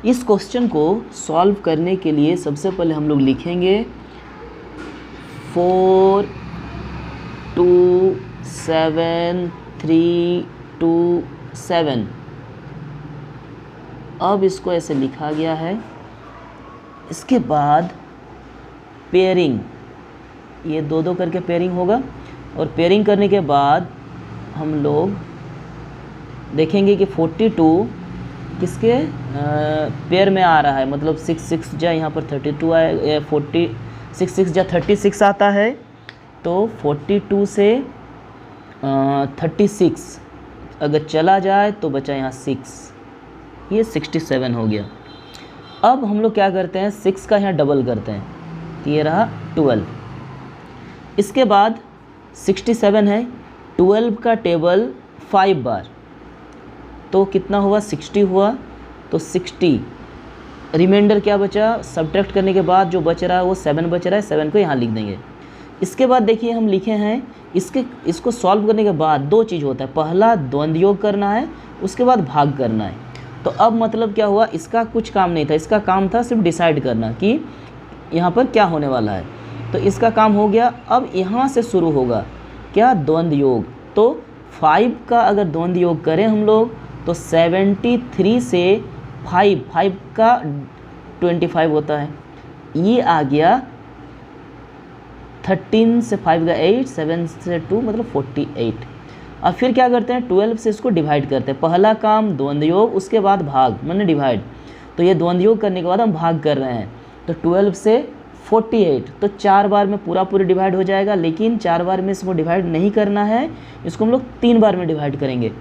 इस क्वेश्चन को सॉल्व करने के लिए सबसे पहले हम लोग लिखेंगे 4 2 7 3 2 7। अब इसको ऐसे लिखा गया है। इसके बाद पेयरिंग, ये दो दो करके पेयरिंग होगा, और पेयरिंग करने के बाद हम लोग देखेंगे कि 42 किसके पेयर में आ रहा है, मतलब 6 6 जा यहाँ पर 32 आए, 46 6 जा 36 आता है। तो 42 से 36 अगर चला जाए तो बचा यहाँ 6, ये 67 हो गया। अब हम लोग क्या करते हैं, 6 का यहाँ डबल करते हैं, तो ये रहा 12। इसके बाद 67 है, 12 का टेबल 5 बार, तो कितना हुआ 60 हुआ। तो 60 रिमाइंडर क्या बचा, सब्ट्रैक्ट करने के बाद जो बच रहा है वो 7 बच रहा है, 7 को यहाँ लिख देंगे। इसके बाद देखिए हम लिखे हैं, इसको सॉल्व करने के बाद दो चीज़ होता है, पहला द्वंद्व योग करना है, उसके बाद भाग करना है। तो अब मतलब क्या हुआ, इसका कुछ काम नहीं था, इसका काम था सिर्फ डिसाइड करना कि यहाँ पर क्या होने वाला है। तो इसका काम हो गया। अब यहाँ से शुरू होगा क्या, द्वंद्व योग। तो 5 का अगर द्वंद्व योग करें हम लोग तो 73 से 5 का 25 होता है, ये आ गया 13 से 5 का 8, 7 से 2 मतलब 48। अब फिर क्या करते हैं, 12 से इसको डिवाइड करते हैं। पहला काम द्वंद्व योग, उसके बाद भाग माने डिवाइड। तो ये द्वंद्व योग करने के बाद हम भाग कर रहे हैं, तो 12 से 48, तो 4 बार में पूरा डिवाइड हो जाएगा। लेकिन 4 बार में इसको डिवाइड नहीं करना है, इसको हम लोग 3 बार में डिवाइड करेंगे।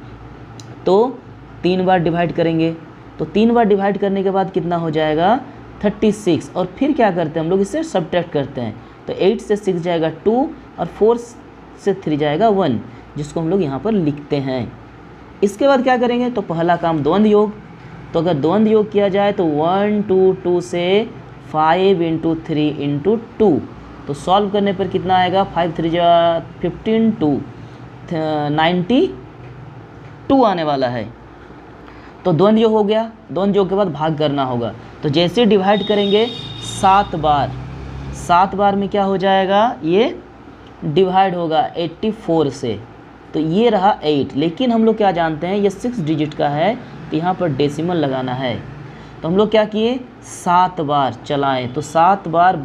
तो 3 बार डिवाइड करेंगे, तो 3 बार डिवाइड करने के बाद कितना हो जाएगा 36। और फिर क्या करते हैं हम लोग, इससे सब्ट्रैक्ट करते हैं। तो 8 से 6 जाएगा 2, और 4 से 3 जाएगा 1, जिसको हम लोग यहाँ पर लिखते हैं। इसके बाद क्या करेंगे, तो पहला काम द्वंद्व योग। तो अगर द्वंद्व योग किया जाए तो 1 2 2 से 5 × 3 × 2, तो सॉल्व करने पर कितना आएगा, 5 3 जा 15 2 92 आने वाला है। तो द्वंद्व योग हो गया। द्वंद्व योग के बाद भाग करना होगा। तो जैसे डिवाइड करेंगे 7 बार में क्या हो जाएगा, ये डिवाइड होगा 84 से, तो ये रहा 8। लेकिन हम लोग क्या जानते हैं, ये 6 डिजिट का है, तो यहाँ पर डेसिमल लगाना है। तो हम लोग क्या किए, 7 बार चलाएं, तो 7 बार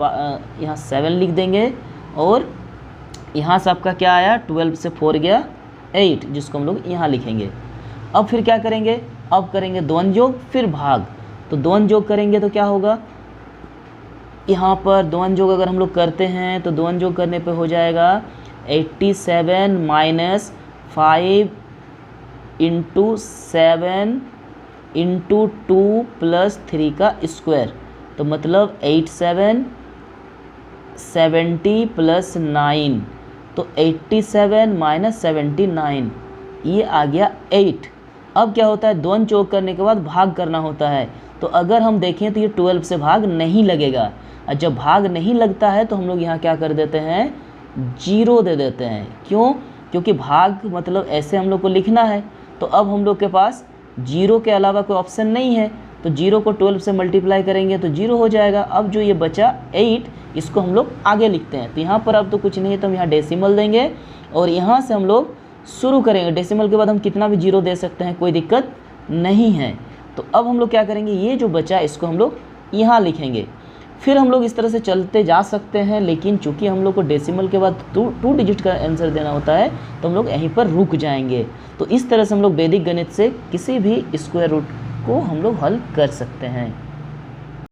यहाँ 7 लिख देंगे, और यहाँ से आपका क्या आया, 12 से 4 गया 8, जिसको हम लोग यहाँ लिखेंगे। अब फिर क्या करेंगे, अब करेंगे द्वंद्व योग फिर भाग। तो द्वंद्व योग करेंगे तो क्या होगा, यहाँ पर द्वंद्व योग अगर हम लोग करते हैं तो द्वंद्व योग करने पे हो जाएगा 87 माइनस 5 × 7 × 2 + 3 का स्क्वायर, तो मतलब 87 70 + 9, तो 87 - 79, ये आ गया 8। अब क्या होता है, द्वंद्व योग करने के बाद भाग करना होता है। तो अगर हम देखें तो ये 12 से भाग नहीं लगेगा, और जब भाग नहीं लगता है तो हम लोग यहाँ क्या कर देते हैं, 0 दे देते हैं। क्यों, क्योंकि भाग मतलब ऐसे हम लोग को लिखना है। तो अब हम लोग के पास 0 के अलावा कोई ऑप्शन नहीं है, तो 0 को 12 से मल्टीप्लाई करेंगे तो 0 हो जाएगा। अब जो ये बचा 8, इसको हम लोग आगे लिखते हैं। तो यहाँ पर अब तो कुछ नहीं है, तो हम यहाँ डेसिमल देंगे, और यहाँ से हम लोग शुरू करेंगे। डेसिमल के बाद हम कितना भी 0 दे सकते हैं, कोई दिक्कत नहीं है। तो अब हम लोग क्या करेंगे, ये जो बचा इसको हम लोग यहाँ लिखेंगे। फिर हम लोग इस तरह से चलते जा सकते हैं, लेकिन चूंकि हम लोग को डेसिमल के बाद 2 डिजिट का आंसर देना होता है, तो हम लोग यहीं पर रुक जाएंगे। तो इस तरह से हम लोग वैदिक गणित से किसी भी स्क्वायर रूट को हम लोग हल कर सकते हैं।